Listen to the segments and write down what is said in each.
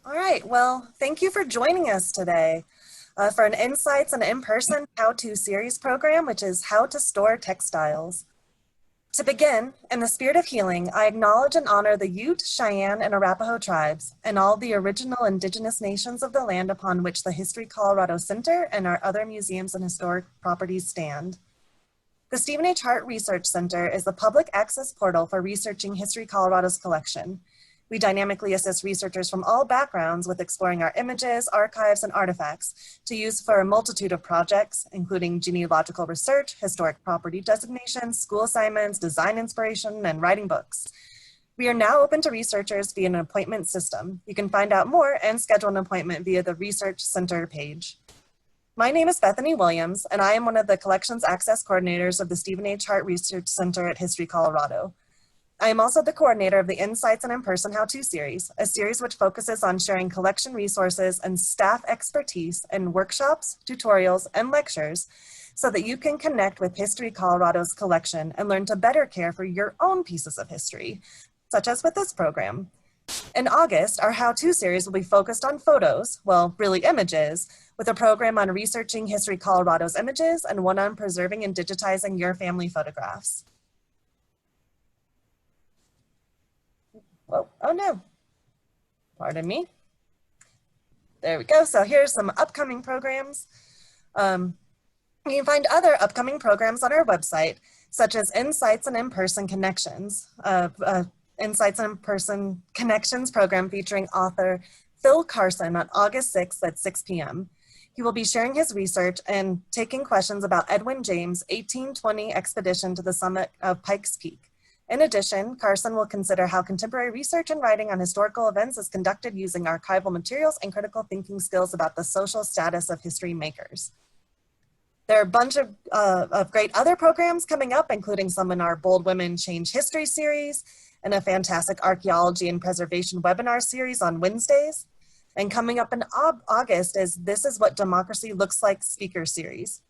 All right, well, thank you for joining us today for an InSights and InPerson how-to series program, which is How to Store Textiles. To begin, in the spirit of healing, I acknowledge and honor the Ute, Cheyenne, and Arapaho tribes, and all the original indigenous nations of the land upon which the History Colorado Center and our other museums and historic properties stand. The Stephen H. Hart Research Center is the public access portal for researching History Colorado's collection. We dynamically assist researchers from all backgrounds with exploring our images, archives, and artifacts to use for a multitude of projects, including genealogical research, historic property designations, school assignments, design inspiration, and writing books. We are now open to researchers via an appointment system. You can find out more and schedule an appointment via the Research Center page. My name is Bethany Williams, and I am one of the Collections Access Coordinators of the Stephen H. Hart Research Center at History Colorado. I am also the coordinator of the InSights and InPerson How-To series, a series which focuses on sharing collection resources and staff expertise in workshops, tutorials, and lectures so that you can connect with History Colorado's collection and learn to better care for your own pieces of history, such as with this program. In August, our How-To series will be focused on photos, well, really images, with a program on researching History Colorado's images and one on preserving and digitizing your family photographs. Whoa, oh no, pardon me. There we go. So here's some upcoming programs. You can find other upcoming programs on our website, such as InSights and InPerson Connections. InSights and InPerson Connections program featuring author Phil Carson on August 6th at 6 p.m. He will be sharing his research and taking questions about Edwin James' 1820 expedition to the summit of Pikes Peak. In addition, Carson will consider how contemporary research and writing on historical events is conducted using archival materials and critical thinking skills about the social status of history makers. There are a bunch of great other programs coming up, including some in our Bold Women Change History series and a fantastic archaeology and preservation webinar series on Wednesdays. And coming up in August is This Is What Democracy Looks Like speaker series.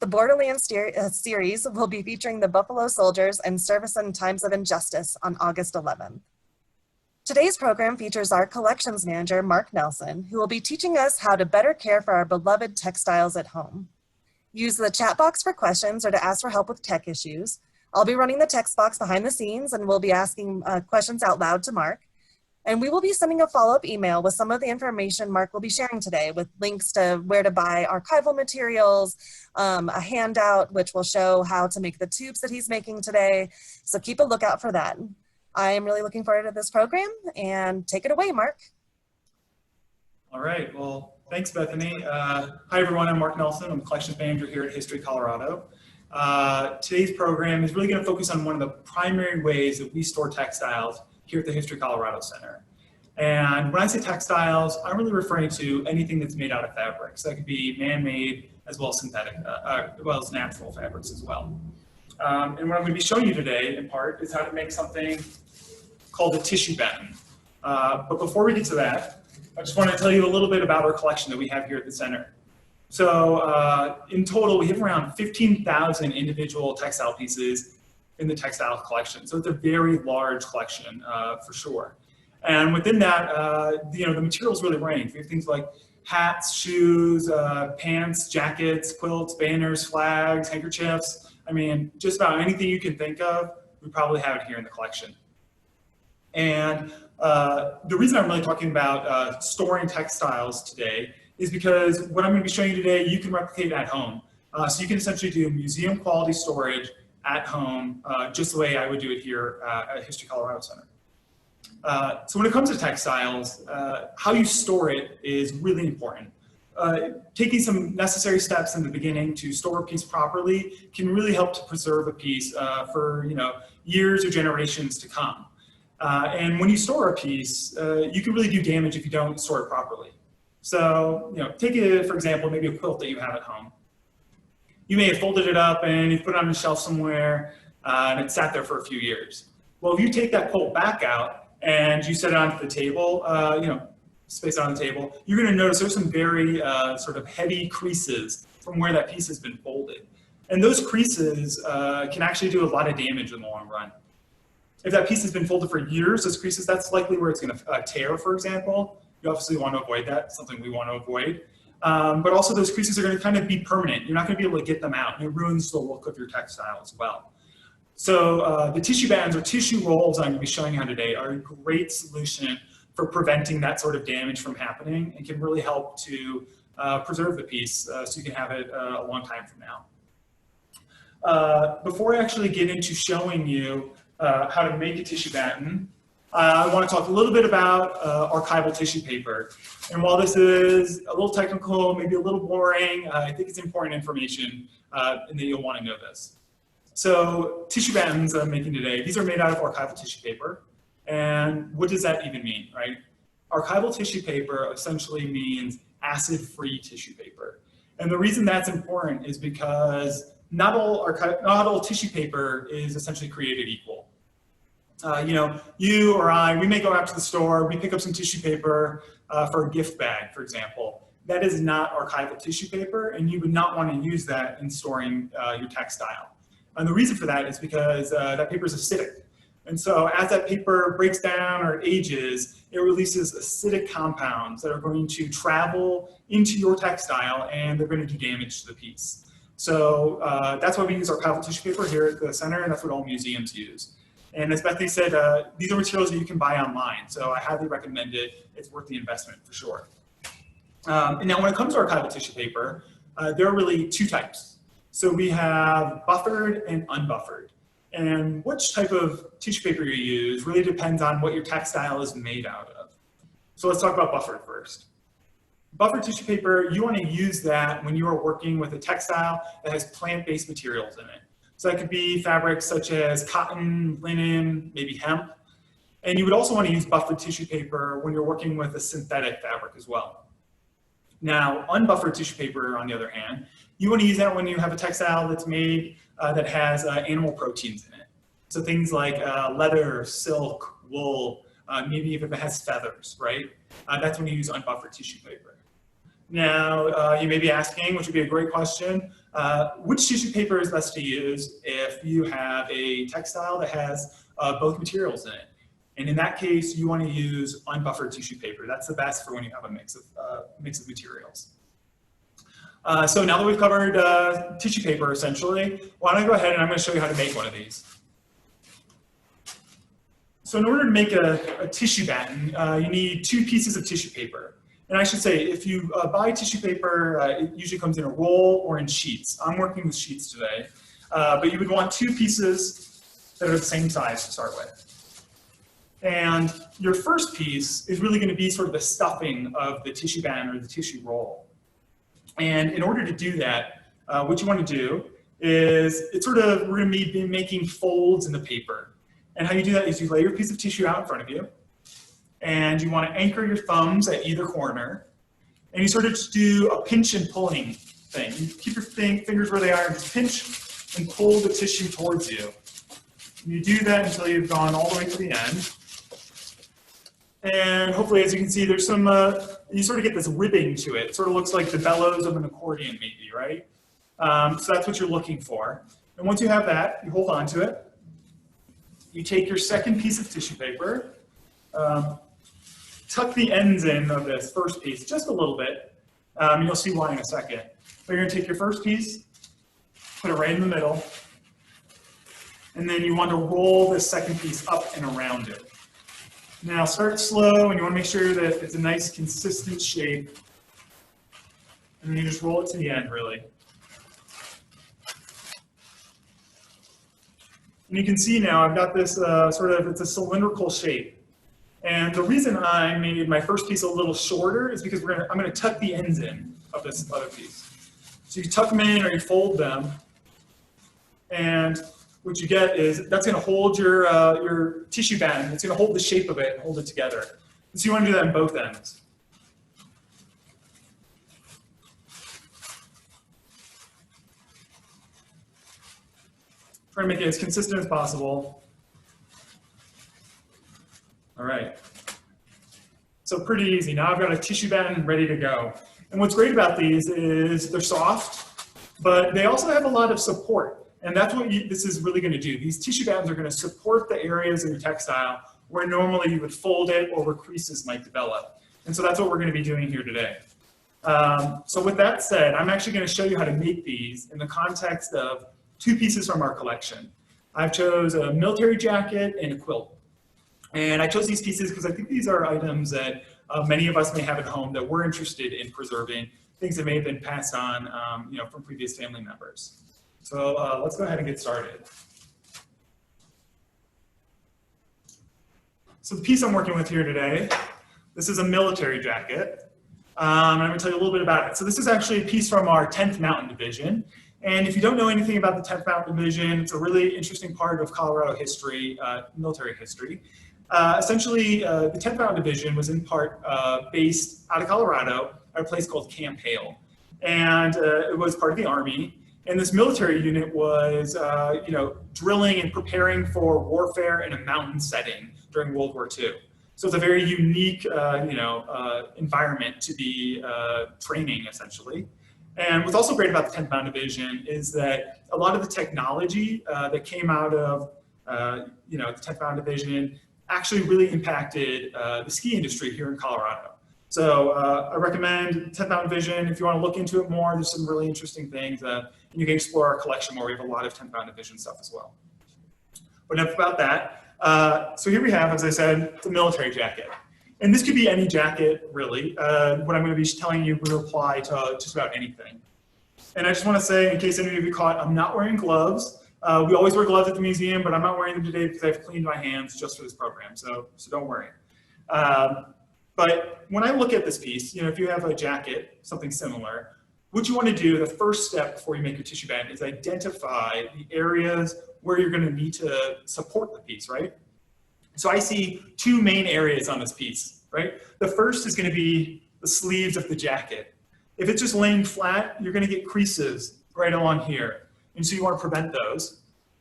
The Borderlands series will be featuring the Buffalo Soldiers and Service in Times of Injustice on August 11th. Today's program features our collections manager, Mark Nelson, who will be teaching us how to better care for our beloved textiles at home. Use the chat box for questions or to ask for help with tech issues. I'll be running the text box behind the scenes and we'll be asking questions out loud to Mark. And we will be sending a follow-up email with some of the information Mark will be sharing today with links to where to buy archival materials, a handout which will show how to make the tubes that he's making today. So keep a lookout for that. I am really looking forward to this program, and take it away, Mark. All right, well, thanks, Bethany. Hi, everyone, I'm Mark Nelson. I'm the collections manager here at History Colorado. Today's program is really gonna focus on one of the primary ways that we store textiles here at the History Colorado Center. And when I say textiles, I'm really referring to anything that's made out of fabrics. That could be man-made as well as synthetic, as well as natural fabrics as well. And what I'm going to be showing you today, in part, is how to make something called a tissue batten. But before we get to that, I just want to tell you a little bit about our collection that we have here at the center. So in total, we have around 15,000 individual textile pieces in the textile collection. So it's a very large collection for sure. And within that, the materials really range. We have things like hats, shoes, pants, jackets, quilts, banners, flags, handkerchiefs. I mean, just about anything you can think of, we probably have it here in the collection. And the reason I'm really talking about storing textiles today is because what I'm going to be showing you today, you can replicate at home. So you can essentially do museum quality storage at home, just the way I would do it here at History Colorado Center. So when it comes to textiles, how you store it is really important. Taking some necessary steps in the beginning to store a piece properly can really help to preserve a piece for years or generations to come. And when you store a piece, you can really do damage if you don't store it properly. So take it, for example, maybe a quilt that you have at home. You may have folded it up and you've put it on a shelf somewhere and it sat there for a few years. Well, if you take that quilt back out and you set it onto the table, space it on the table, you're going to notice there's some very sort of heavy creases from where that piece has been folded. And those creases can actually do a lot of damage in the long run. If that piece has been folded for years, those creases, that's likely where it's going to tear, for example. You obviously want to avoid that, something we want to avoid. But also those creases are going to kind of be permanent. You're not going to be able to get them out, and it ruins the look of your textile as well. So the tissue bands or tissue rolls I'm going to be showing you how today are a great solution for preventing that sort of damage from happening, and can really help to preserve the piece so you can have it a long time from now. Before I actually get into showing you how to make a tissue batten, I want to talk a little bit about archival tissue paper. And while this is a little technical, maybe a little boring, I think it's important information and that you'll want to know this. So tissue battens I'm making today, these are made out of archival tissue paper. And what does that even mean, right? Archival tissue paper essentially means acid-free tissue paper. And the reason that's important is because not all tissue paper is essentially created equal. You know, you or I, we may go out to the store, we pick up some tissue paper for a gift bag, for example. That is not archival tissue paper, and you would not want to use that in storing your textile. And the reason for that is because that paper is acidic. And so as that paper breaks down or ages, it releases acidic compounds that are going to travel into your textile, and they're going to do damage to the piece. So that's why we use archival tissue paper here at the center, and that's what all museums use. And as Bethany said, these are materials that you can buy online, so I highly recommend it. It's worth the investment for sure. And now when it comes to archival tissue paper, there are really two types. So we have buffered and unbuffered. And which type of tissue paper you use really depends on what your textile is made out of. So let's talk about buffered first. Buffered tissue paper, you want to use that when you are working with a textile that has plant-based materials in it. So that could be fabrics such as cotton, linen, maybe hemp. And you would also want to use buffered tissue paper when you're working with a synthetic fabric as well. Now, unbuffered tissue paper, on the other hand, you want to use that when you have a textile that's made that has animal proteins in it. So things like leather, silk, wool, maybe even if it has feathers, right? That's when you use unbuffered tissue paper. Now, you may be asking, which would be a great question, which tissue paper is best to use if you have a textile that has both materials in it? And in that case, you want to use unbuffered tissue paper. That's the best for when you have a mix of materials. So now that we've covered tissue paper, essentially, why don't I go ahead and I'm going to show you how to make one of these. So in order to make a tissue batten, you need 2 pieces of tissue paper. And I should say, if you buy tissue paper, it usually comes in a roll or in sheets. I'm working with sheets today. But you would want 2 pieces that are the same size to start with. And your first piece is really going to be sort of the stuffing of the tissue batten or the tissue roll. And in order to do that, what you want to do is we're going to be making folds in the paper. And how you do that is you lay your piece of tissue out in front of you, and you want to anchor your thumbs at either corner, and you sort of just do a pinch and pulling thing. You keep your fingers where they are and just pinch and pull the tissue towards you. And you do that until you've gone all the way to the end. And hopefully, as you can see, there's some, you sort of get this ribbing to it. It sort of looks like the bellows of an accordion maybe, right? So that's what you're looking for. And once you have that, you hold on to it. You take your second piece of tissue paper, tuck the ends in of this first piece just a little bit, and you'll see why in a second. But you're going to take your first piece, put it right in the middle, and then you want to roll this second piece up and around it. Now start slow, and you want to make sure that it's a nice consistent shape, and then you just roll it to the end, really. And you can see now I've got this it's a cylindrical shape. And the reason I made my first piece a little shorter is because I'm going to tuck the ends in of this other piece. So you tuck them in or you fold them, and what you get is that's going to hold your tissue batten. It's going to hold the shape of it and hold it together. And so you want to do that on both ends. Try to make it as consistent as possible. All right. So pretty easy. Now I've got a tissue batten ready to go. And what's great about these is they're soft, but they also have a lot of support. And that's what this is really going to do. These tissue battens are going to support the areas of your textile where normally you would fold it or where creases might develop. And so that's what we're going to be doing here today. So with that said, I'm actually going to show you how to make these in the context of two pieces from our collection. I've chose a military jacket and a quilt. And I chose these pieces because I think these are items that many of us may have at home that we're interested in preserving, things that may have been passed on from previous family members. So let's go ahead and get started. So the piece I'm working with here today, this is a military jacket. I'm going to tell you a little bit about it. So this is actually a piece from our 10th Mountain Division. And if you don't know anything about the 10th Mountain Division, it's a really interesting part of Colorado history, military history. Essentially, the 10th Mountain Division was in part based out of Colorado at a place called Camp Hale. And it was part of the Army. And this military unit was, drilling and preparing for warfare in a mountain setting during World War II. So it's a very unique, environment to be training, essentially. And what's also great about the 10th Mountain Division is that a lot of the technology that came out of, the 10th Mountain Division actually really impacted the ski industry here in Colorado. So I recommend 10th Mountain Division. If you want to look into it more, there's some really interesting things. And you can explore our collection more. We have a lot of 10th Mountain Division stuff as well. But enough about that. So here we have, as I said, the military jacket. And this could be any jacket, really. What I'm going to be telling you will apply to just about anything. And I just want to say, in case any of you caught, I'm not wearing gloves. We always wear gloves at the museum, but I'm not wearing them today because I've cleaned my hands just for this program, so don't worry. But when I look at this piece, if you have a jacket, something similar, what you want to do, the first step before you make your tissue band is identify the areas where you're going to need to support the piece, right? So I see two main areas on this piece, right? The first is going to be the sleeves of the jacket. If it's just laying flat, you're going to get creases right along here. And so you want to prevent those.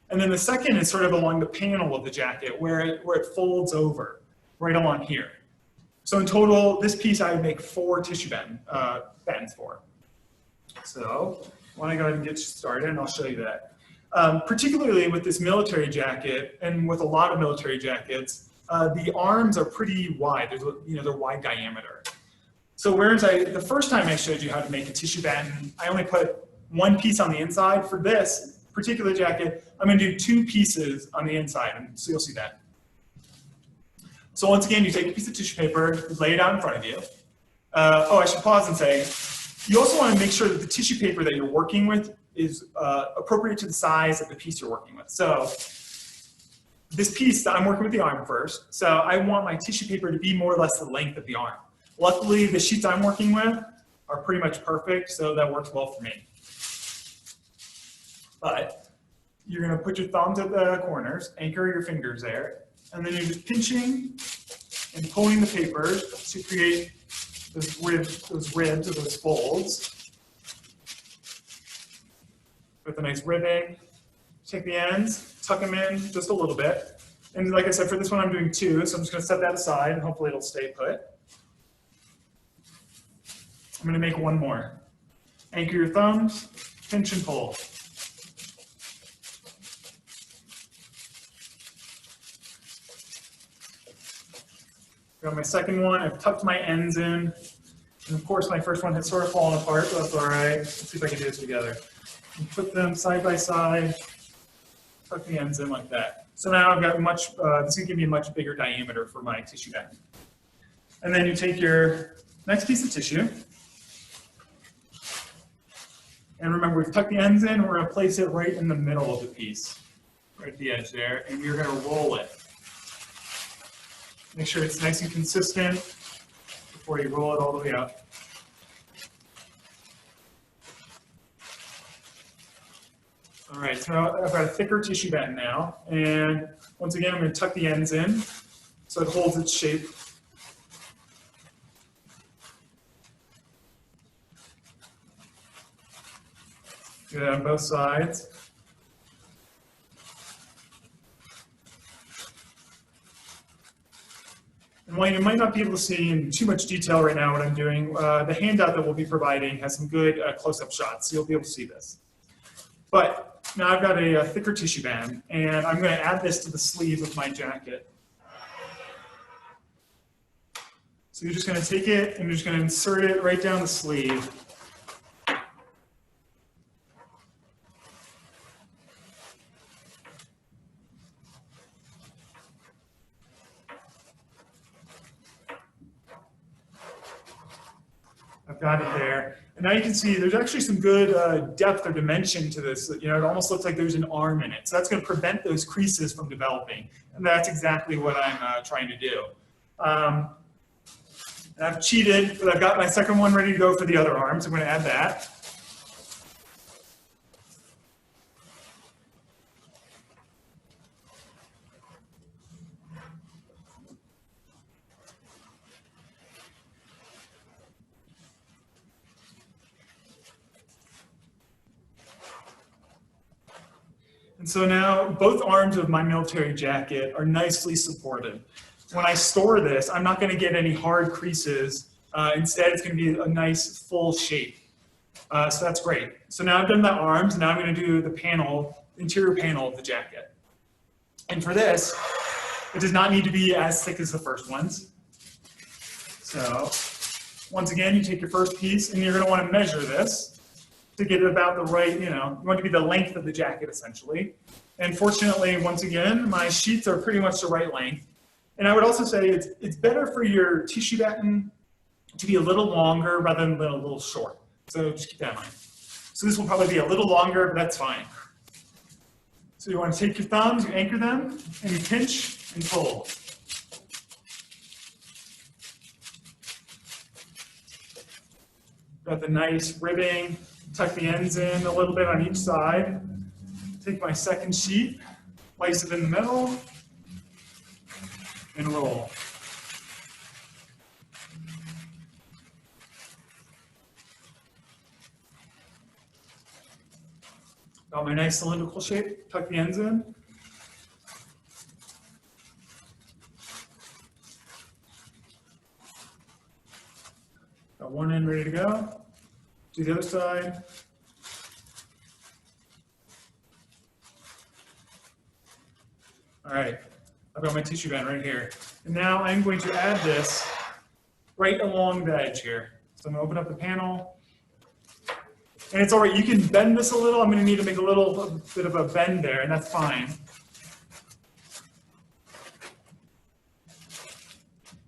And then the second is sort of along the panel of the jacket where it folds over right along here. So in total, this piece I would make 4 tissue bands for. So I want to go ahead and get started and I'll show you that. Particularly with this military jacket and with a lot of military jackets, the arms are pretty wide. They're wide diameter. So whereas the first time I showed you how to make a tissue band, I only put 1 piece on the inside. For this particular jacket, I'm going to do 2 pieces on the inside, and so you'll see that. So once again, you take a piece of tissue paper, lay it out in front of you. I should pause and say, you also want to make sure that the tissue paper that you're working with is appropriate to the size of the piece you're working with. So this piece, I'm working with the arm first, so I want my tissue paper to be more or less the length of the arm. Luckily, the sheets I'm working with are pretty much perfect, so that works well for me. But you're going to put your thumbs at the corners, anchor your fingers there, and then you're just pinching and pulling the paper to create those ribs or those folds. With a nice ribbing, take the ends, tuck them in just a little bit. And like I said, for this one I'm doing 2, so I'm just going to set that aside and hopefully it'll stay put. I'm going to make 1 more. Anchor your thumbs, pinch and pull. Got my second one, I've tucked my ends in. And of course my first one has sort of fallen apart, but that's all right. Let's see if I can do this together. And put them side by side, tuck the ends in like that. So now I've got this is going to give me a much bigger diameter for my tissue band. And then you take your next piece of tissue. And remember, we've tucked the ends in, and we're going to place it right in the middle of the piece, right at the edge there, and you're going to roll it. Make sure it's nice and consistent before you roll it all the way up. All right, so I've got a thicker tissue band now, and once again, I'm going to tuck the ends in so it holds its shape. Do that on both sides. And while you might not be able to see in too much detail right now what I'm doing, the handout that we'll be providing has some good close-up shots, so you'll be able to see this. But now I've got a thicker tissue band, and I'm going to add this to the sleeve of my jacket. So So you're just going to take it and you're just going to insert it right down the sleeve. I've got it there. And now you can see there's actually some good depth or dimension to this. You know, it almost looks like there's an arm in it. So that's going to prevent those creases from developing. And that's exactly what I'm trying to do. And I've cheated, but I've got my second one ready to go for the other arm. So I'm going to add that. And so now both arms of my military jacket are nicely supported. When I store this, I'm not going to get any hard creases. Instead, it's going to be a nice full shape. So that's great. So now I've done the arms. Now I'm going to do the panel, interior panel of the jacket. And for this, it does not need to be as thick as the first ones. So once again, you take your first piece and you're going to want to measure this to get it about the right, you want it to be the length of the jacket essentially. And fortunately, once again, my sheets are pretty much the right length. And I would also say it's better for your tissue batten to be a little longer rather than a little short. So just keep that in mind. So this will probably be a little longer, but that's fine. So you want to take your thumbs, you anchor them, and you pinch and pull. Got the nice ribbing. Tuck the ends in a little bit on each side. Take my second sheet, place it in the middle, and roll. Got my nice cylindrical shape, tuck the ends in. Got one end ready to go. Do the other side. All right, I've got my tissue band right here. And now I'm going to add this right along the edge here. So I'm gonna open up the panel. And it's all right, you can bend this a little. I'm gonna need to make a little bit of a bend there, and that's fine.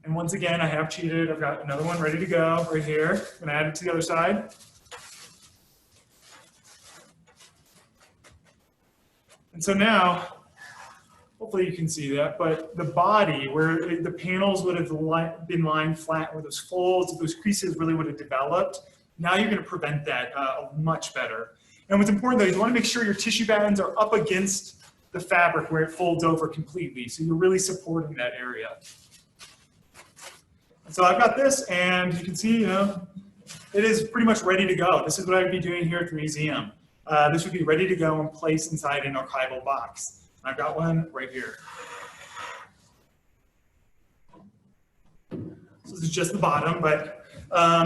And once again, I have cheated. I've got another one ready to go right here. I'm gonna add it to the other side. And so now, hopefully you can see that, but the body, where the panels would have been lined flat, where those folds, those creases really would have developed, now you're going to prevent that much better. And what's important though is you want to make sure your tissue battens are up against the fabric where it folds over completely, so you're really supporting that area. And so I've got this, and you can see, it is pretty much ready to go. This is what I would be doing here at the museum. This would be ready to go and place inside an archival box. I've got one right here. So this is just the bottom, but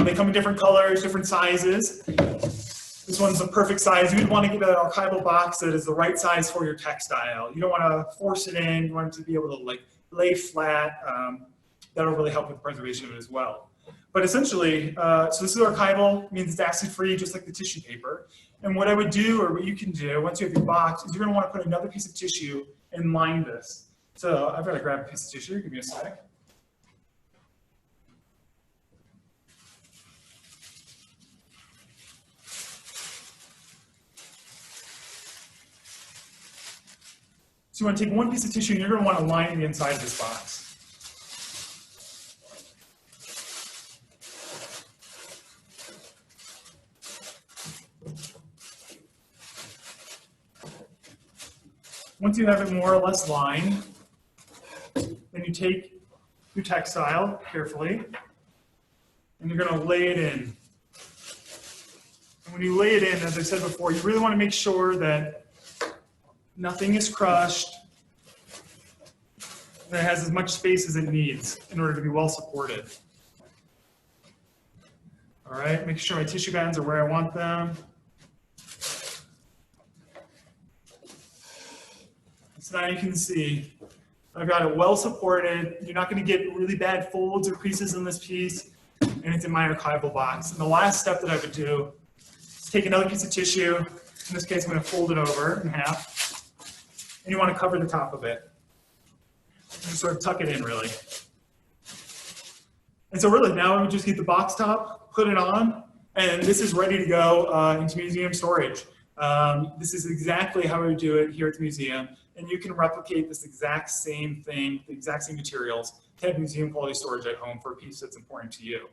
they come in different colors, different sizes. This one's the perfect size. You'd want to get an archival box that is the right size for your textile. You don't want to force it in. You want it to be able to lay flat. That'll really help with preservation of it as well. But essentially, so this is archival, means it's acid-free, just like the tissue paper. And what I would do, or what you can do, once you have your box, is you're going to want to put another piece of tissue and line this. So I've got to grab a piece of tissue. Give me a sec. So you want to take one piece of tissue, and you're going to want to line the inside of this box. Once you have it more or less lined, then you take your textile carefully, and you're going to lay it in. And when you lay it in, as I said before, you really want to make sure that nothing is crushed, and it has as much space as it needs in order to be well supported. All right, making sure my tissue bands are where I want them. So now you can see I've got it well supported. You're not going to get really bad folds or creases in this piece, and it's in my archival box. And the last step that I would do is take another piece of tissue. In this case, I'm going to fold it over in half, and you want to cover the top of it. And sort of tuck it in, really. And so really now I would just get the box top, put it on, and this is ready to go into museum storage. This is exactly how we do it here at the museum, and you can replicate this exact same thing, the exact same materials, to have museum quality storage at home for a piece that's important to you.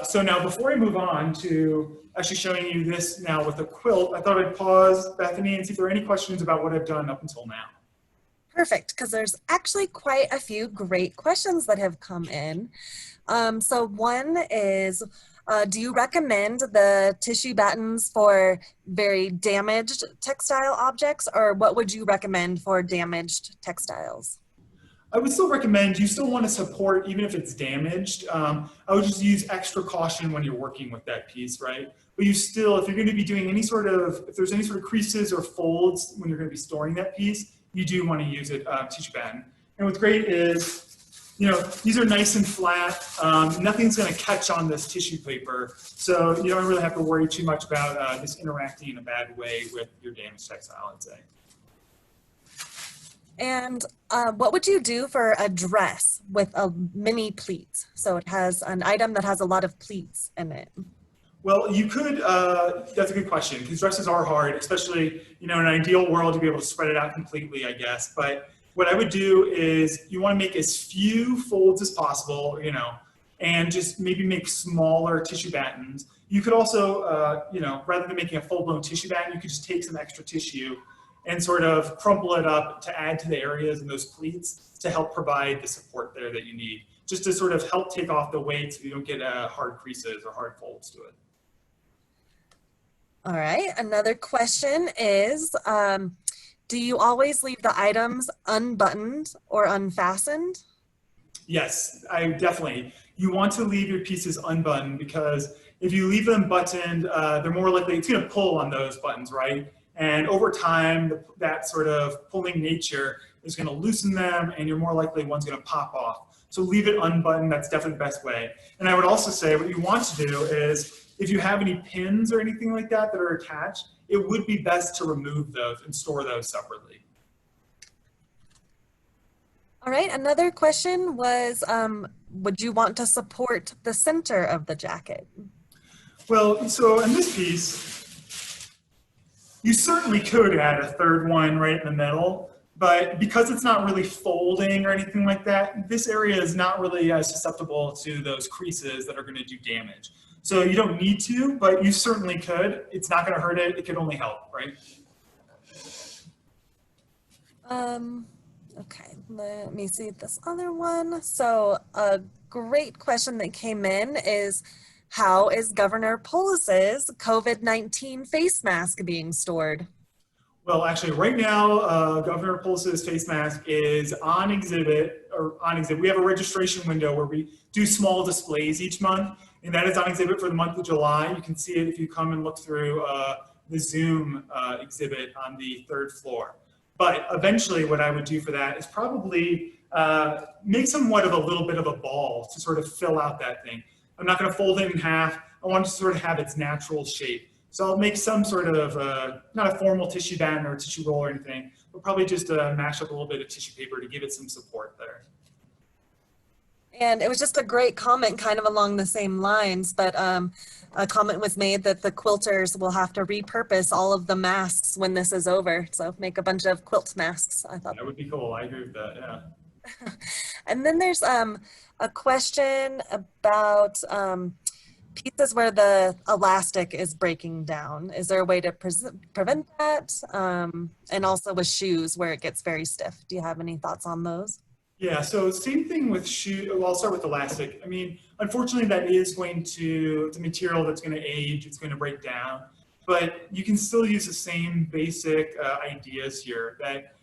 So now before I move on to actually showing you this now with a quilt, I thought I'd pause, Bethany, and see if there are any questions about what I've done up until now. Perfect, because there's actually quite a few great questions that have come in. So one is, do you recommend the tissue battens for very damaged textile objects, or what would you recommend for damaged textiles? I would still recommend, you still want to support even if it's damaged. I would just use extra caution when you're working with that piece, right? But you still, if you're going to be doing any sort of, if there's any sort of creases or folds when you're going to be storing that piece, you do want to use it tissue batten. And what's great is, you know, these are nice and flat. Nothing's going to catch on this tissue paper, so you don't really have to worry too much about this interacting in a bad way with your damaged textile, I'd say. And what would you do for a dress with a mini pleat? So it has an item that has a lot of pleats in it. Well, you could, that's a good question, because dresses are hard, especially, you know, in an ideal world, to be able to spread it out completely, I guess. But what I would do is you want to make as few folds as possible, you know, and just maybe make smaller tissue battens. You could also, you know, rather than making a full-blown tissue batten, you could just take some extra tissue and sort of crumple it up to add to the areas in those pleats to help provide the support there that you need, just to sort of help take off the weight so you don't get hard creases or hard folds to it. All right, another question is, do you always leave the items unbuttoned or unfastened? Yes, I definitely. You want to leave your pieces unbuttoned, because if you leave them buttoned, they're more likely, it's going to pull on those buttons, right? And over time, that sort of pulling nature is going to loosen them, and you're more likely one's going to pop off. So leave it unbuttoned. That's definitely the best way. And I would also say what you want to do is, if you have any pins or anything like that that are attached, it would be best to remove those and store those separately. All right, another question was, would you want to support the center of the jacket? Well, so in this piece, you certainly could add a third one right in the middle, but because it's not really folding or anything like that, this area is not really as susceptible to those creases that are going to do damage. So you don't need to, but you certainly could. It's not going to hurt it. It could only help, right? Okay, let me see this other one. So a great question that came in is, how is Governor Polis's COVID-19 face mask being stored? Well, actually, right now, Governor Polis's face mask is on exhibit, We have a registration window where we do small displays each month, and that is on exhibit for the month of July. You can see it if you come and look through the Zoom exhibit on the 3rd floor. But eventually what I would do for that is probably make somewhat of a little bit of a ball to sort of fill out that thing. I'm not going to fold it in half. I want it to sort of have its natural shape. So I'll make some sort of, not a formal tissue batten or a tissue roll or anything, but probably just mash up a little bit of tissue paper to give it some support there. And it was just a great comment kind of along the same lines, but a comment was made that the quilters will have to repurpose all of the masks when this is over. So make a bunch of quilt masks. I thought that would be cool. I agree with that, yeah. And then there's a question about pieces where the elastic is breaking down. Is there a way to prevent that? And also with shoes where it gets very stiff. Do you have any thoughts on those? Yeah, so same thing with shoe. Well, I'll start with elastic. I mean, unfortunately, that is going to, it's a material that's going to age, it's going to break down, but you can still use the same basic ideas here that,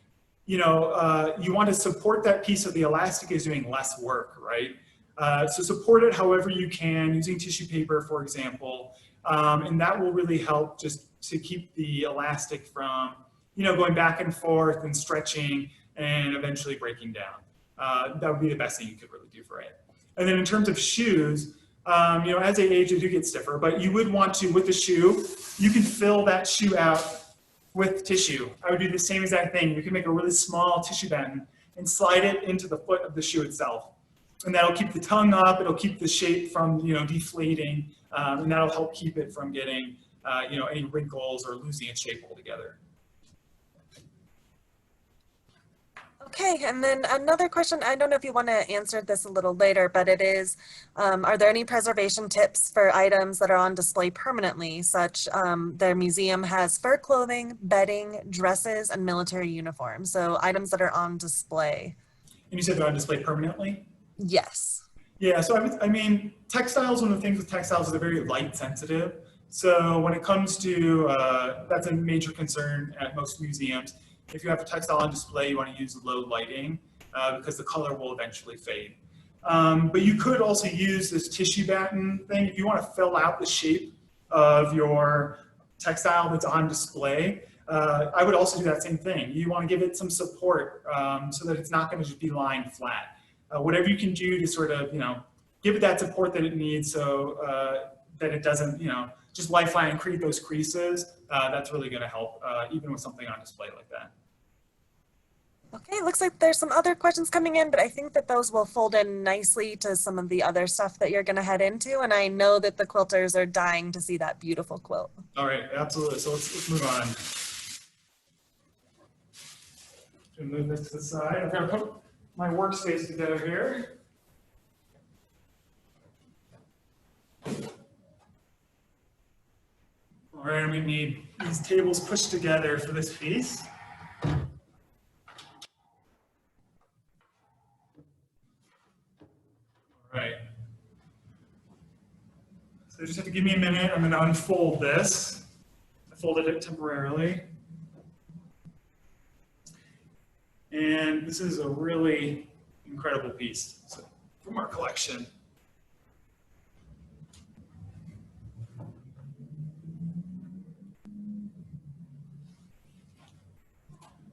you know, you want to support that piece of the elastic is doing less work, right? So support it however you can, using tissue paper, for example, and that will really help just to keep the elastic from, you know, going back and forth and stretching. and eventually breaking down. That would be the best thing you could really do for it. And then in terms of shoes, as they age, they do get stiffer, but you would want to, with the shoe, you can fill that shoe out with tissue. I would do the same exact thing. You can make a really small tissue button and slide it into the foot of the shoe itself. And that'll keep the tongue up, it'll keep the shape from deflating, and that'll help keep it from getting any wrinkles or losing its shape altogether. Okay, and then another question, I don't know if you want to answer this a little later, but it is, are there any preservation tips for items that are on display permanently, such their museum has fur clothing, bedding, dresses, and military uniforms, so items that are on display? And you said they're on display permanently? Yes. Yeah, so textiles, one of the things with textiles is they're very light sensitive. So when it comes to, that's a major concern at most museums. If you have a textile on display, you want to use low lighting because the color will eventually fade. But you could also use this tissue batten thing. If you want to fill out the shape of your textile that's on display, I would also do that same thing. You want to give it some support so that it's not going to just be lying flat. Whatever you can do to sort of, give it that support that it needs so that it doesn't, just lie flat and create those creases, that's really going to help, even with something on display like that. Okay, looks like there's some other questions coming in, but I think that those will fold in nicely to some of the other stuff that you're going to head into, and I know that the quilters are dying to see that beautiful quilt. All right, absolutely. So let's move on. Just move this to the side. I'm going to put my workspace together here. All right, I'm going to need these tables pushed together for this piece. All right. So just have to give me a minute. I'm going to unfold this. I folded it temporarily. And this is a really incredible piece from our collection.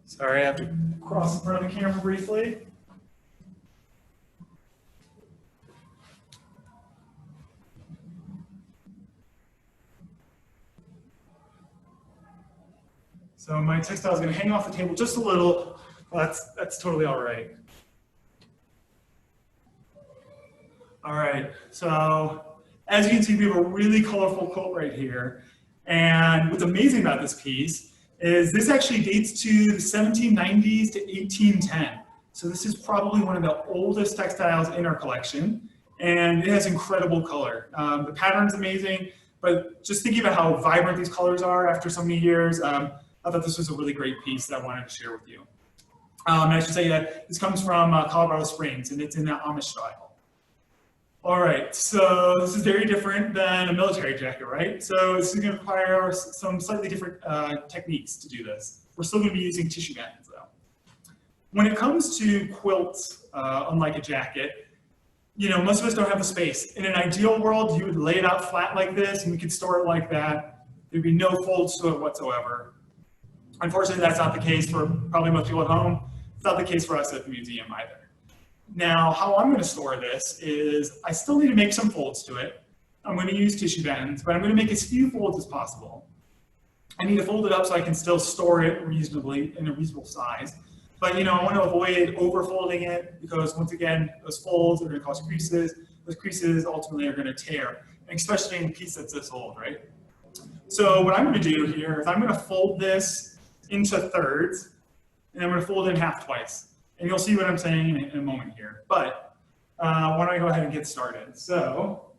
Sorry, I have to cross in front of the camera briefly. So my textile is going to hang off the table just a little. Well, that's totally all right. All right, so as you can see, we have a really colorful quilt right here. And what's amazing about this piece is this actually dates to the 1790s to 1810. So this is probably one of the oldest textiles in our collection, and it has incredible color. The pattern's amazing, but just thinking about how vibrant these colors are after so many years, I thought this was a really great piece that I wanted to share with you. And I should say that this comes from Colorado Springs, and it's in the Amish style. All right, so this is very different than a military jacket, right? So this is going to require some slightly different techniques to do this. We're still going to be using tissue battens, though. When it comes to quilts, unlike a jacket, most of us don't have the space. In an ideal world, you would lay it out flat like this, and we could store it like that. There'd be no folds to it whatsoever. Unfortunately, that's not the case for probably most people at home. It's not the case for us at the museum either. Now, how I'm going to store this is I still need to make some folds to it. I'm going to use tissue battens, but I'm going to make as few folds as possible. I need to fold it up so I can still store it reasonably in a reasonable size. But I want to avoid overfolding it because once again, those folds are going to cause creases. Those creases ultimately are going to tear, and especially in a piece that's this old, right? So what I'm going to do here is I'm going to fold this into thirds, and I'm going to fold it in half twice. And you'll see what I'm saying in a moment here. But why don't I go ahead and get started? So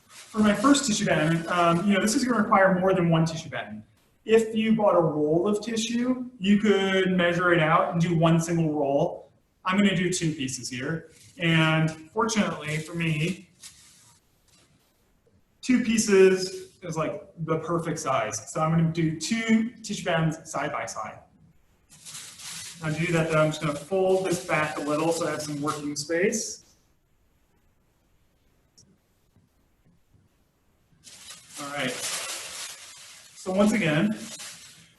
for my first tissue batten, this is going to require more than one tissue batten. If you bought a roll of tissue, you could measure it out and do one single roll. I'm going to do two pieces here. And fortunately for me, two pieces is like the perfect size. So I'm going to do two tissue battens side by side. Now to do that, though, I'm just going to fold this back a little so I have some working space. All right. once again,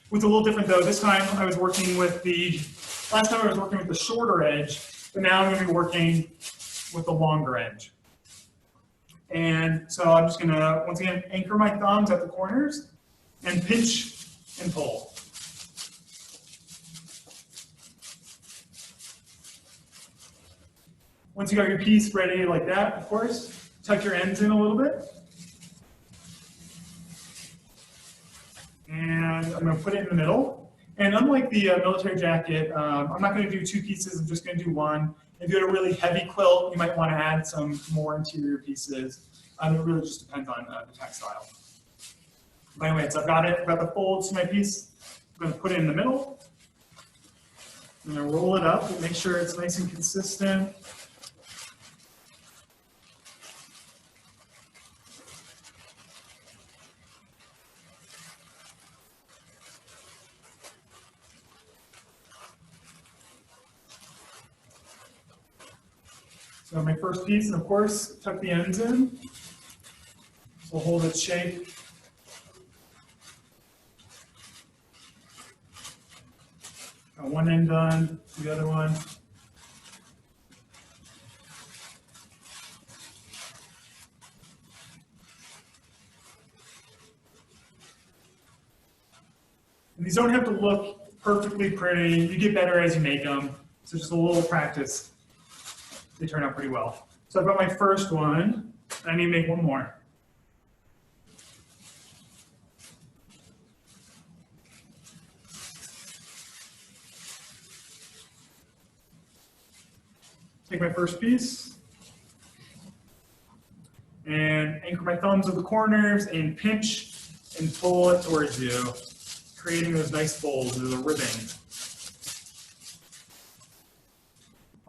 what's a little different though, this time I was working with last time I was working with the shorter edge, but now I'm going to be working with the longer edge. And so I'm just going to, once again, anchor my thumbs at the corners and pinch and pull. Once you got your piece ready like that, of course, tuck your ends in a little bit. And I'm going to put it in the middle. And unlike the military jacket, I'm not going to do two pieces, I'm just going to do one. If you had a really heavy quilt, you might want to add some more interior pieces. It really just depends on the textile. But anyway, so I've got the folds to my piece. I'm going to put it in the middle. I'm going to roll it up and make sure it's nice and consistent. So my first piece, and of course, tuck the ends in. So hold its shape. Got one end done, the other one. And these don't have to look perfectly pretty. You get better as you make them. So just a little practice. They turn out pretty well. So I've got my first one. I need to make one more. Take my first piece and anchor my thumbs at the corners and pinch and pull it towards you, creating those nice folds of the ribbing.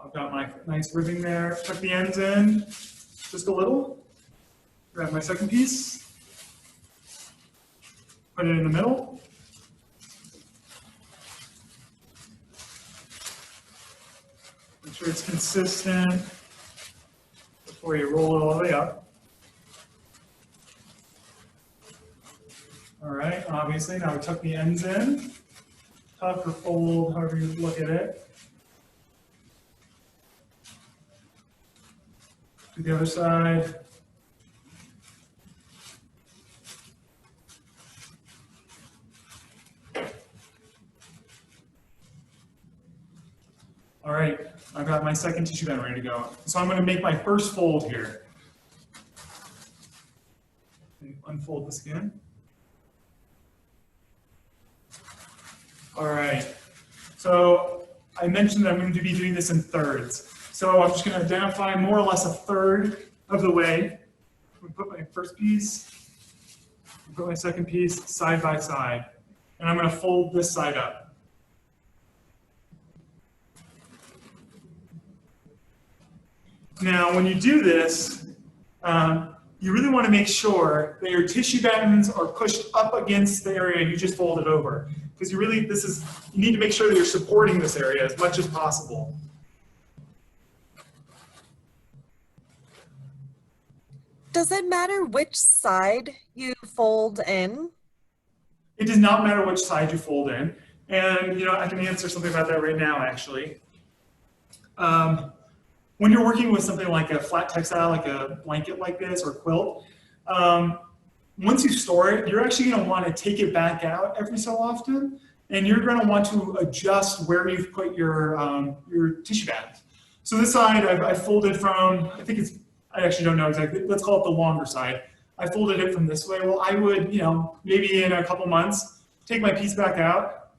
I've got my nice ribbing there. Tuck the ends in just a little. Grab my second piece. Put it in the middle. Make sure it's consistent before you roll it all the way up. All right, obviously, now we tuck the ends in. Tuck or fold, however you look at it. To the other side. All right, I've got my second tissue band ready to go. So I'm going to make my first fold here. Unfold this again. All right, so I mentioned that I'm going to be doing this in thirds. So I'm just going to identify more or less a third of the way. I'm going to put my first piece, put my second piece side by side, and I'm going to fold this side up. Now, when you do this, you really want to make sure that your tissue bands are pushed up against the area you just folded over. Because you need to make sure that you're supporting this area as much as possible. Does it matter which side you fold in? It does not matter which side you fold in. And I can answer something about that right now, actually. When you're working with something like a flat textile, like a blanket like this or quilt, once you store it, you're actually going to want to take it back out every so often, and you're going to want to adjust where you've put your tissue bands. So this side I folded from, I actually don't know exactly, let's call it the longer side. I folded it from this way. Well, I would, maybe in a couple months, take my piece back out,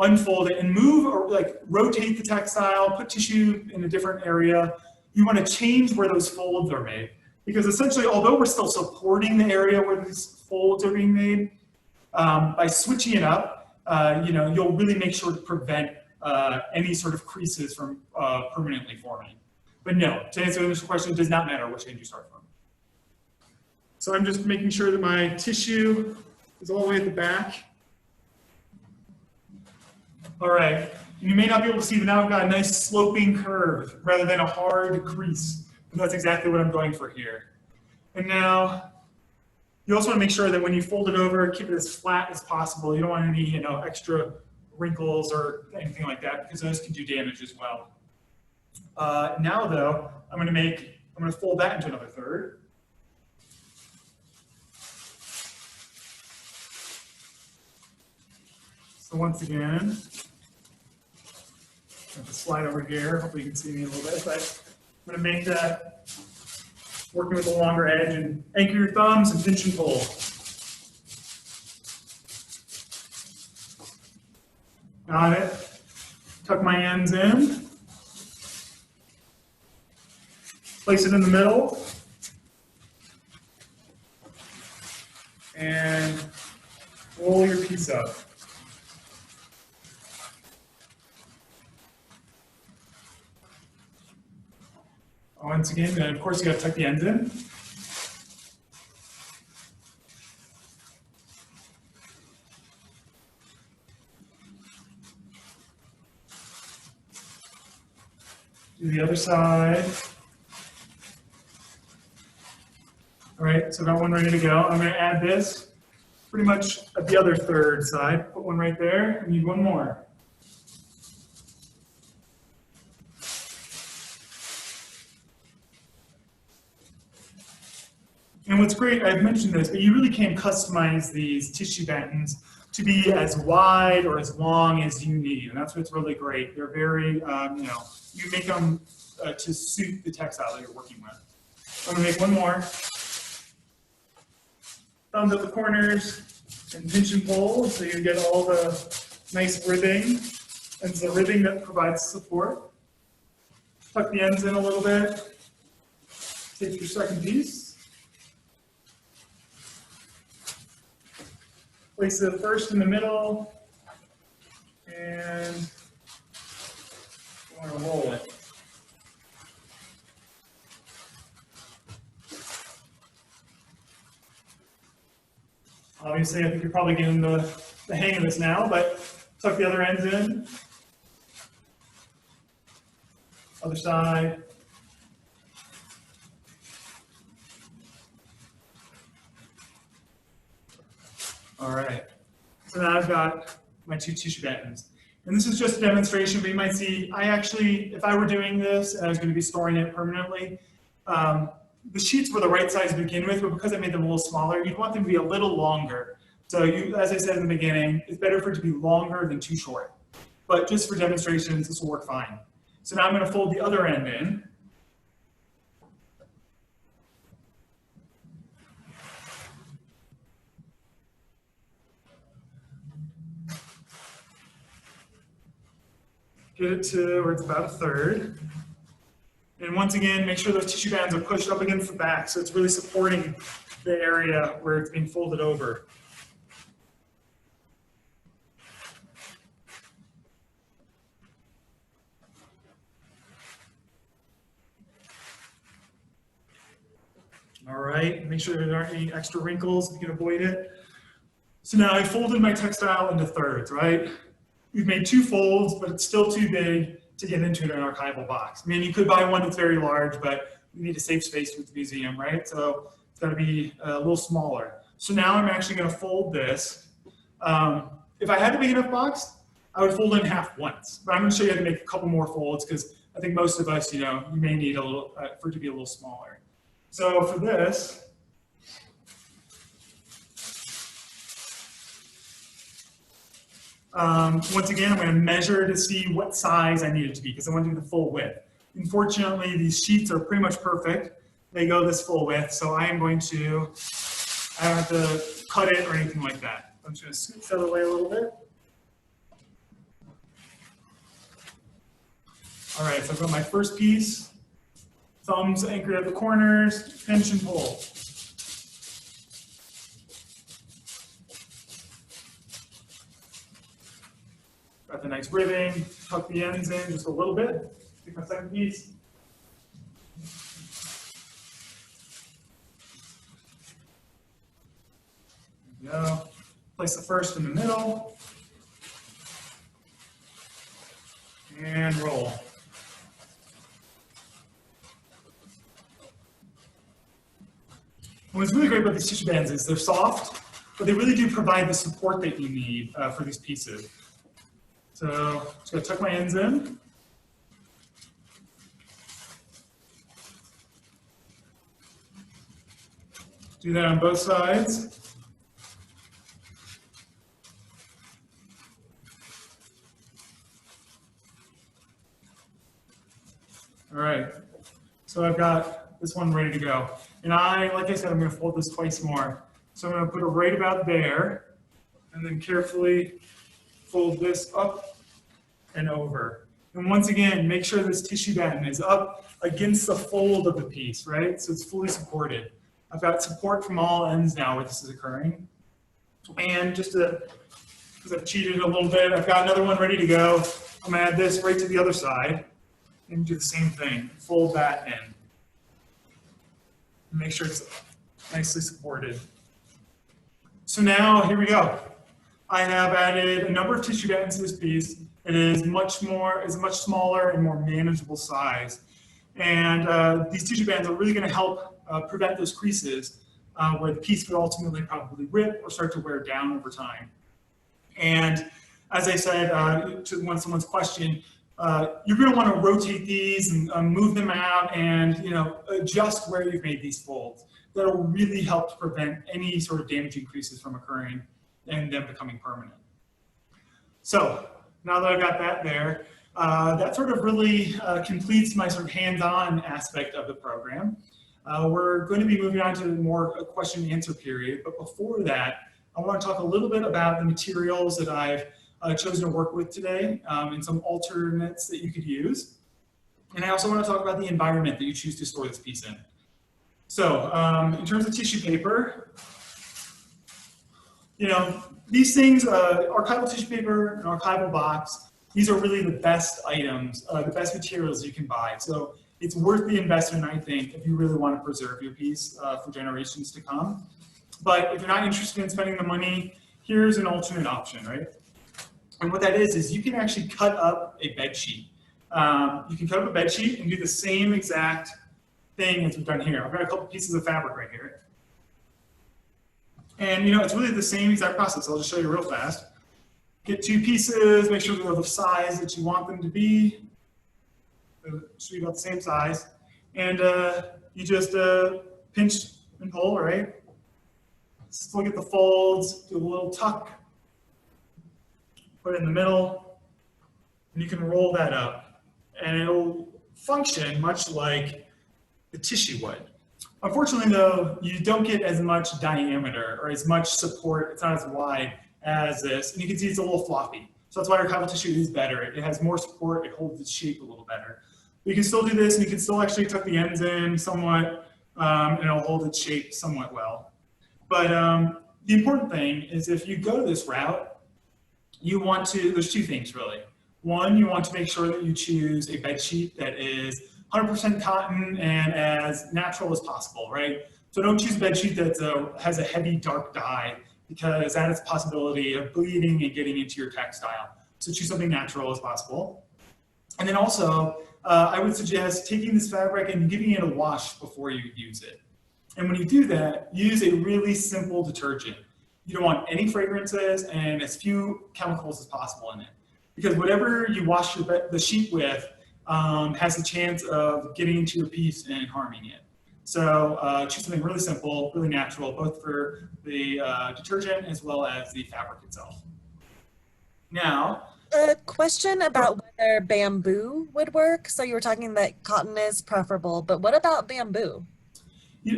unfold it, and move or rotate the textile, put tissue in a different area. You want to change where those folds are made. Because essentially, although we're still supporting the area where these folds are being made, by switching it up, you'll really make sure to prevent any sort of creases from permanently forming. But no, to answer the initial question, it does not matter which end you start from. So I'm just making sure that my tissue is all the way at the back. All right, you may not be able to see, but now I've got a nice sloping curve rather than a hard crease. And that's exactly what I'm going for here. And now You also want to make sure that when you fold it over, keep it as flat as possible. You don't want any, extra wrinkles or anything like that, because those can do damage as well. Now though, I'm going to fold that into another third. So once again, I have to slide over here. Hopefully you can see me a little bit, but I'm going to make that working with a longer edge, and anchor your thumbs and pinch and pull. Got it. Tuck my ends in. Place it in the middle. And roll your piece up. Once again, of course, you got to tuck the ends in. Do the other side. All right, so got one ready to go. I'm going to add this pretty much at the other third side. Put one right there. I need one more. And what's great, I've mentioned this, but you really can customize these tissue buttons to be as wide or as long as you need. And that's what's really great. They're very, you make them to suit the textile that you're working with. I'm gonna make one more. Thumbs at the corners and pinch and pull so you get all the nice ribbing. And it's the ribbing that provides support. Tuck the ends in a little bit. Take your second piece. Place the first in the middle, and I want to roll it. Obviously, I think you're probably getting the hang of this now, but tuck the other ends in. Other side. All right, so now I've got my two tissue buttons. And this is just a demonstration, but you might see, if I were doing this and I was going to be storing it permanently, the sheets were the right size to begin with, but because I made them a little smaller, you'd want them to be a little longer. So as I said in the beginning, it's better for it to be longer than too short. But just for demonstrations, this will work fine. So now I'm going to fold the other end in. Get it to where it's about a third. And once again, make sure those tissue bands are pushed up against the back so it's really supporting the area where it's being folded over. All right, make sure there aren't any extra wrinkles, you can avoid it. So now I folded my textile into thirds, right? We've made two folds, but it's still too big to get into an archival box. I mean, you could buy one that's very large, but you need a safe space with the museum, right? So it's got to be a little smaller. So now I'm actually going to fold this. If I had a big enough box, I would fold it in half once. But I'm going to show you how to make a couple more folds because I think most of us, you may need a little for it to be a little smaller. So for this, once again, I'm going to measure to see what size I need it to be because I want to do the full width. Unfortunately, these sheets are pretty much perfect. They go this full width, so I don't have to cut it or anything like that. I'm just going to scoot this out of the way a little bit. All right, so I've got my first piece. Thumbs anchored at the corners, pinch and pull. Got the nice ribbing, tuck the ends in just a little bit. Take my second piece. There we go. Place the first in the middle. And roll. what's really great about these tissue bands is they're soft, but they really do provide the support that you need for these pieces. So just gonna tuck my ends in. Do that on both sides. All right, so I've got this one ready to go. And like I said, I'm gonna fold this twice more. So I'm gonna put it right about there, and then carefully fold this up and over. And once again, make sure this tissue band is up against the fold of the piece, right? So it's fully supported. I've got support from all ends now where this is occurring. And just because I've cheated a little bit, I've got another one ready to go. I'm gonna add this right to the other side and do the same thing, fold that in. Make sure it's nicely supported. So now, here we go. I have added a number of tissue bands to this piece. It is a much smaller and more manageable size. And these tissue bands are really gonna help prevent those creases where the piece could ultimately probably rip or start to wear down over time. And as I said to someone's question, you're going to want to rotate these and move them out and adjust where you've made these folds. That'll really help to prevent any sort of damaging creases from occurring and them becoming permanent. So now that I've got that there, that sort of really completes my sort of hands-on aspect of the program. We're going to be moving on to more question and answer period, but before that, I want to talk a little bit about the materials that I've chosen to work with today and some alternates that you could use. And I also want to talk about the environment that you choose to store this piece in. So in terms of tissue paper, these things, archival tissue paper, an archival box, these are really the best items, the best materials you can buy. So it's worth the investment, I think, if you really want to preserve your piece for generations to come. But if you're not interested in spending the money, here's an alternate option, right? And what that is you can actually cut up a bed sheet. You can cut up a bed sheet and do the same exact thing as we've done here. I've got a couple pieces of fabric right here. And it's really the same exact process. I'll just show you real fast. Get two pieces, make sure they're the size that you want them to be. Should be about the same size. And you just pinch and pull, right? Just look at the folds, do a little tuck, put it in the middle, and you can roll that up. And it'll function much like the tissue would. Unfortunately, though, you don't get as much diameter or as much support. It's not as wide as this. And you can see it's a little floppy. So that's why archival tissue is better. It has more support. It holds its shape a little better. But you can still do this, and you can still actually tuck the ends in somewhat, and it'll hold its shape somewhat well. But the important thing is if you go this route, there's two things really. One, you want to make sure that you choose a bed sheet that is 100% cotton and as natural as possible, right? So don't choose a bed sheet that has a heavy dark dye because that has a possibility of bleeding and getting into your textile. So choose something natural as possible. And then also, I would suggest taking this fabric and giving it a wash before you use it. And when you do that, use a really simple detergent. You don't want any fragrances and as few chemicals as possible in it. Because whatever you wash the sheet with has a chance of getting into your piece and harming it. So choose something really simple, really natural, both for the detergent as well as the fabric itself. Now, a question about whether bamboo would work. So you were talking that cotton is preferable, but what about bamboo?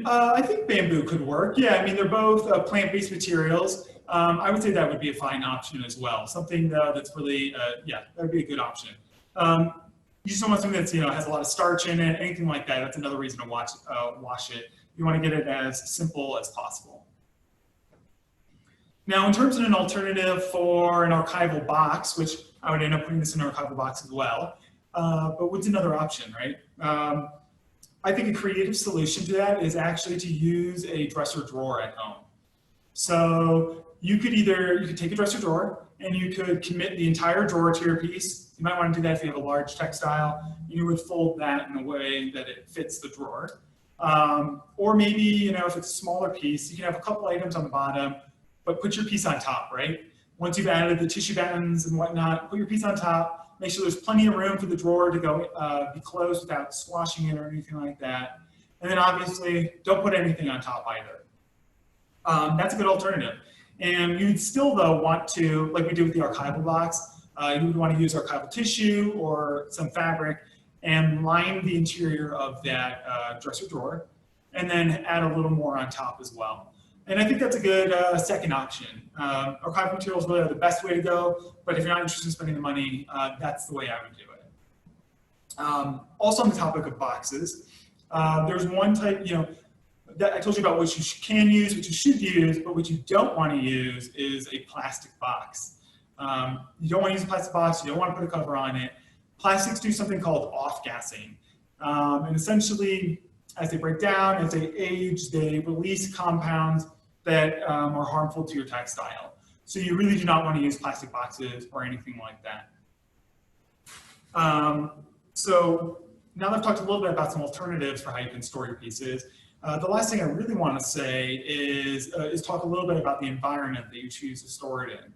I think bamboo could work. Yeah, I mean, they're both plant-based materials. I would say that would be a fine option as well. Something that's really, yeah, that would be a good option. You just don't want something that's, has a lot of starch in it, anything like that. That's another reason to wash it. You want to get it as simple as possible. Now, in terms of an alternative for an archival box, which I would end up putting this in an archival box as well, but what's another option, right? I think a creative solution to that is actually to use a dresser drawer at home. So you could take a dresser drawer and you could commit the entire drawer to your piece. You might want to do that if you have a large textile. You would fold that in a way that it fits the drawer. Or maybe, you know, if it's a smaller piece, you can have a couple items on the bottom, but put your piece on top, right? Once you've added the tissue buttons and whatnot, put your piece on top, make sure there's plenty of room for the drawer to go be closed without squashing it or anything like that. And then obviously, don't put anything on top either. That's a good alternative. And you'd still, though, want to, like we did with the archival box, you would want to use archival tissue or some fabric and line the interior of that dresser drawer, and then add a little more on top as well. And I think that's a good second option. Archival materials really are the best way to go, but if you're not interested in spending the money, that's the way I would do it. Also on the topic of boxes, there's one type, you know, that I told you about what you can use, what you should use, but what you don't want to use is a plastic box. You don't want to use a plastic box, you don't want to put a cover on it. Plastics do something called off-gassing. And essentially, as they break down, as they age, they release compounds that are harmful to your textile. So you really do not want to use plastic boxes or anything like that. So now that I've talked a little bit about some alternatives for how you can store your pieces, the last thing I really want to say is talk a little bit about the environment that you choose to store it in.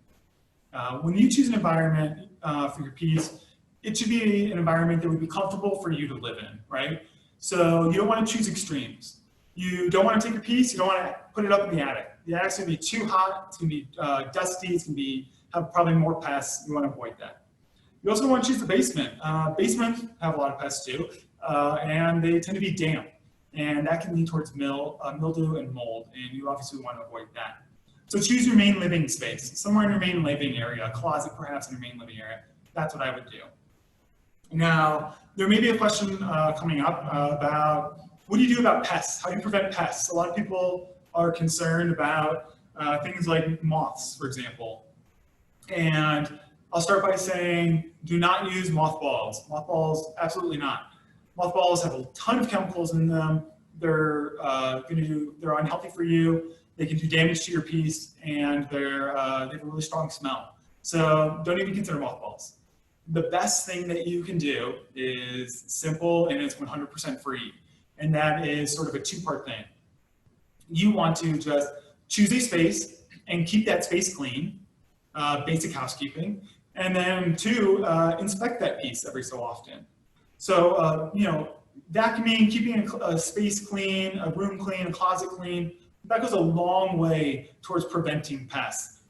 When you choose an environment for your piece, it should be an environment that would be comfortable for you to live in, right? So you don't want to choose extremes. You don't want to take your piece, you don't want to put it up in the attic. The attic's going to be too hot, it's going to be dusty, it's going to have probably more pests. You want to avoid that. You also want to choose the basement. Basements have a lot of pests too, and they tend to be damp. And that can lead towards mildew and mold, and you obviously want to avoid that. So choose your main living space, somewhere in your main living area, a closet perhaps in your main living area. That's what I would do. Now, there may be a question coming up about what do you do about pests? How do you prevent pests? A lot of people are concerned about things like moths, for example. And I'll start by saying, do not use mothballs. Mothballs, absolutely not. Mothballs have a ton of chemicals in them. They're unhealthy for you. They can do damage to your piece, and they have a really strong smell. So don't even consider mothballs. The best thing that you can do is simple, and it's 100% free. And that is sort of a two-part thing. You want to just choose a space and keep that space clean, basic housekeeping. And then two, inspect that piece every so often. So, you know, that can mean keeping a space clean, a room clean, a closet clean. That goes a long way towards preventing pests.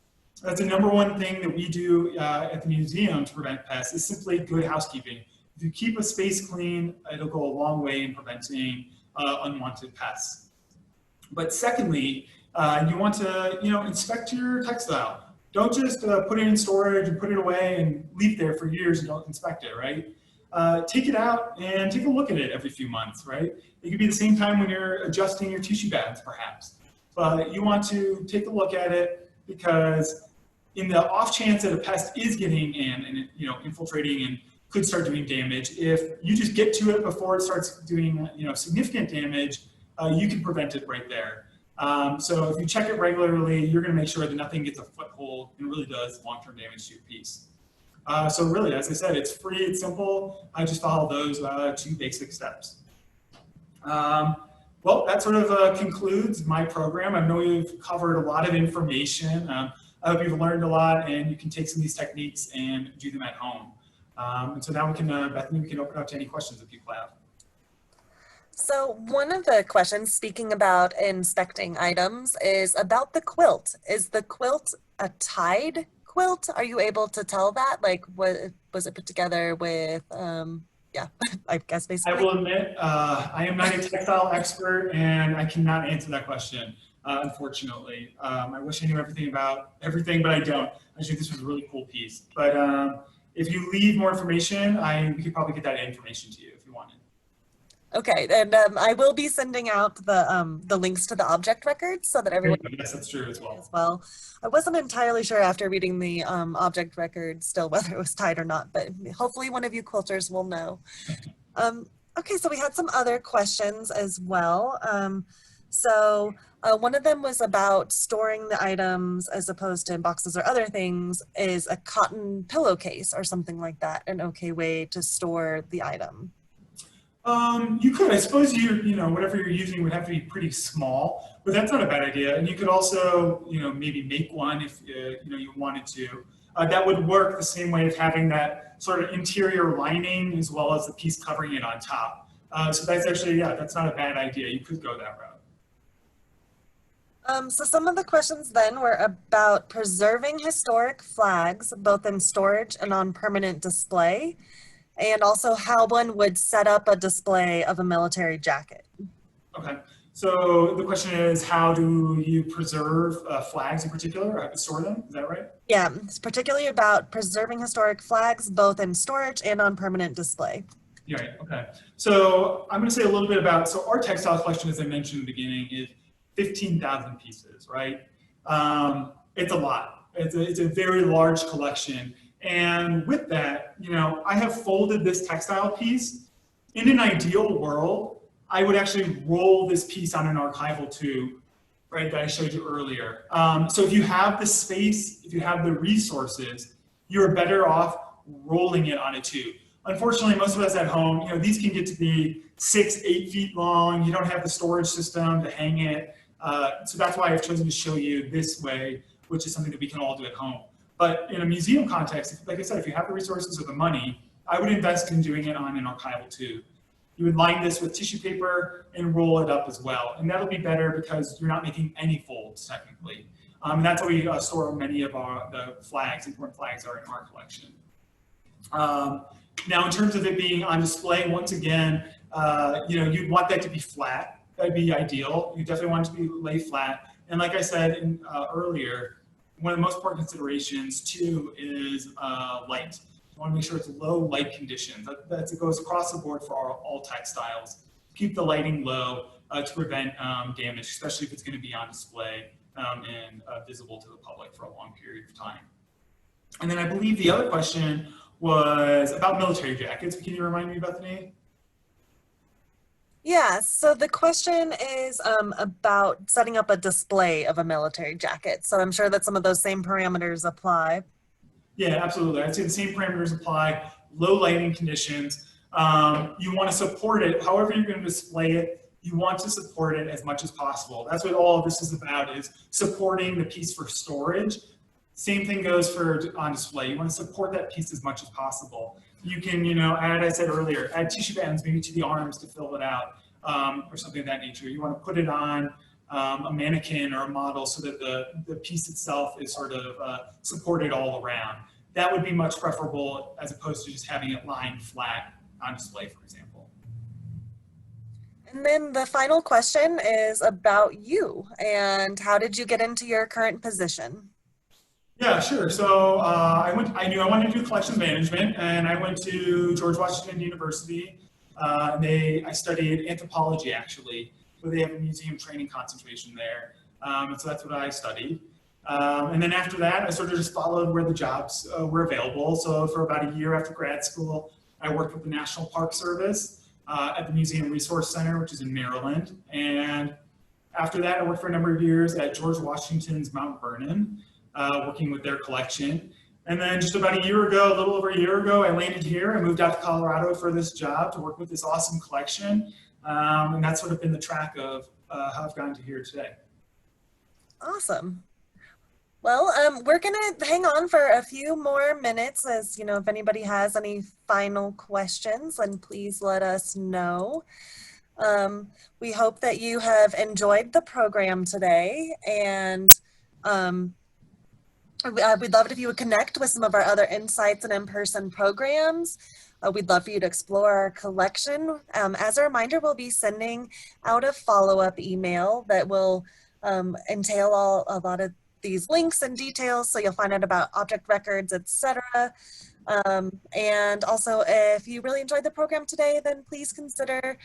That's the number one thing that we do at the museum to prevent pests is simply good housekeeping. If you keep a space clean, it'll go a long way in preventing unwanted pests. But secondly, you want to, you know, inspect your textile. Don't just put it in storage and put it away and leave it there for years and don't inspect it, right? Take it out and take a look at it every few months, right? It could be the same time when you're adjusting your tissue bands, perhaps. But you want to take a look at it because in the off chance that a pest is getting in and you know, infiltrating and could start doing damage, if you just get to it before it starts doing, you know, significant damage, you can prevent it right there. So if you check it regularly, you're going to make sure that nothing gets a foothold and really does long-term damage to your piece. So really, as I said, it's free, it's simple. I just follow those two basic steps. Well, that sort of concludes my program. I know we've covered a lot of information. I hope you've learned a lot and you can take some of these techniques and do them at home. And so now we can, Bethany, we can open up to any questions that people have. So one of the questions, speaking about inspecting items, is about the quilt. Is the quilt a tied quilt? Are you able to tell that? Like, what was it put together with, yeah, I guess basically. I will admit, I am not a textile expert and I cannot answer that question, unfortunately. I wish I knew everything about everything, but I don't. I think this was a really cool piece. But if you leave more information, we could probably get that information to you if you wanted. Okay, and I will be sending out the links to the object records so that everyone. Yes, that's true as well. I wasn't entirely sure after reading the object record still whether it was tied or not, but hopefully one of you quilters will know. Okay, so we had some other questions as well. So one of them was about storing the items as opposed to in boxes or other things. Is a cotton pillowcase or something like that an okay way to store the item? You could, I suppose you know, whatever you're using would have to be pretty small, but that's not a bad idea. And you could also, you know, maybe make one if, you know, you wanted to. That would work the same way of having that sort of interior lining as well as the piece covering it on top. So that's actually, yeah, that's not a bad idea. You could go that route. So some of the questions then were about preserving historic flags, both in storage and on permanent display, and also how one would set up a display of a military jacket. Okay. So the question is, how do you preserve flags in particular, or how to store them? Is that right? Yeah, it's particularly about preserving historic flags, both in storage and on permanent display. Yeah, right. Okay. So I'm going to say a little bit about, so our textile collection, as I mentioned in the beginning, is 15,000 pieces, right? It's a lot. It's a very large collection. And with that, you know, I have folded this textile piece. In an ideal world, I would actually roll this piece on an archival tube, right, that I showed you earlier. So if you have the space, if you have the resources, you're better off rolling it on a tube. Unfortunately, most of us at home, you know, these can get to be 6, 8 feet long. You don't have the storage system to hang it. So that's why I've chosen to show you this way, which is something that we can all do at home. But in a museum context, like I said, if you have the resources or the money, I would invest in doing it on an archival tube. You would line this with tissue paper and roll it up as well. And that'll be better because you're not making any folds technically. And that's how we store many of the flags, important flags are in our collection. Now, in terms of it being on display, once again, you know, you'd want that to be flat. That'd be ideal. You definitely want it to be lay flat. And like I said earlier, one of the most important considerations too is light. You want to make sure it's low light conditions. It goes across the board for all textiles. Keep the lighting low to prevent damage, especially if it's going to be on display and visible to the public for a long period of time. And then I believe the other question was about military jackets. Can you remind me about the name? Yeah, so the question is about setting up a display of a military jacket. So I'm sure that some of those same parameters apply. Yeah, absolutely. I'd say the same parameters apply. Low lighting conditions. You want to support it. However you're going to display it, you want to support it as much as possible. That's what all of this is about, is supporting the piece for storage. Same thing goes for on display. You want to support that piece as much as possible. You can, you know, add, I said earlier, add tissue bands maybe to the arms to fill it out or something of that nature. You want to put it on a mannequin or a model so that the piece itself is sort of supported all around. That would be much preferable as opposed to just having it lying flat on display, for example. And then the final question is about you and how did you get into your current position? Yeah, sure. So I knew I wanted to do collections management, and I went to George Washington University. I studied anthropology, actually, where they have a museum training concentration there. And so that's what I studied. And then after that, I sort of just followed where the jobs were available. So for about a year after grad school, I worked with the National Park Service at the Museum Resource Center, which is in Maryland. And after that, I worked for a number of years at George Washington's Mount Vernon, working with their collection. And then just about a year ago, a little over a year ago, I landed here. I moved out to Colorado for this job to work with this awesome collection. And that's sort of been the track of how I've gotten to here today. Awesome. Well, we're gonna hang on for a few more minutes as, you know, if anybody has any final questions, then please let us know. We hope that you have enjoyed the program today, and we'd love it if you would connect with some of our other InSights and in-person programs. We'd love for you to explore our collection. As a reminder, we'll be sending out a follow-up email that will entail a lot of these links and details, so you'll find out about object records, etc. And also, if you really enjoyed the program today, then please consider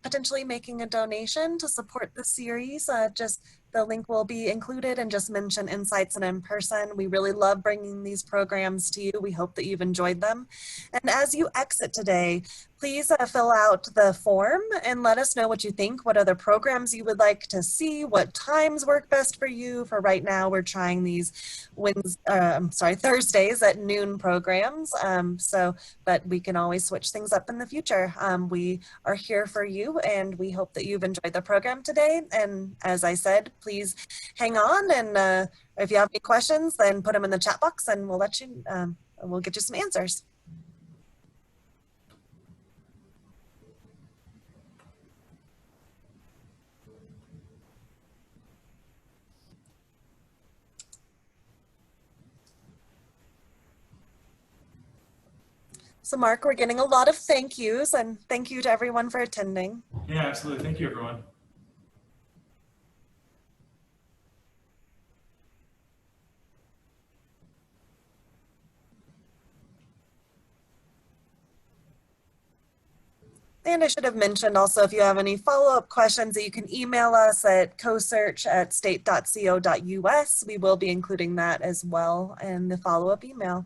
potentially making a donation to support the series. Just the link will be included, and just mention InSights and InPerson. We really love bringing these programs to you. We hope that you've enjoyed them. And as you exit today, please fill out the form and let us know what you think, what other programs you would like to see, what times work best for you. For right now, we're trying these Thursdays at noon programs. But we can always switch things up in the future. We are here for you, and we hope that you've enjoyed the program today. And as I said, please hang on, and if you have any questions, then put them in the chat box, and we'll get you some answers. So Mark, we're getting a lot of thank yous, and thank you to everyone for attending. Yeah, absolutely. Thank you, everyone. And I should have mentioned also, if you have any follow-up questions, that you can email us at cosearch@state.co.us. We will be including that as well in the follow-up email.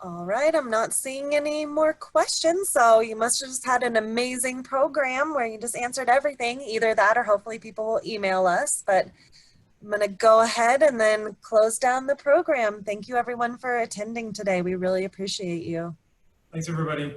All right, I'm not seeing any more questions, so you must have just had an amazing program where you just answered everything. Either that, or hopefully people will email us, but I'm gonna go ahead and then close down the program. Thank you everyone for attending today. We really appreciate you. Thanks, everybody.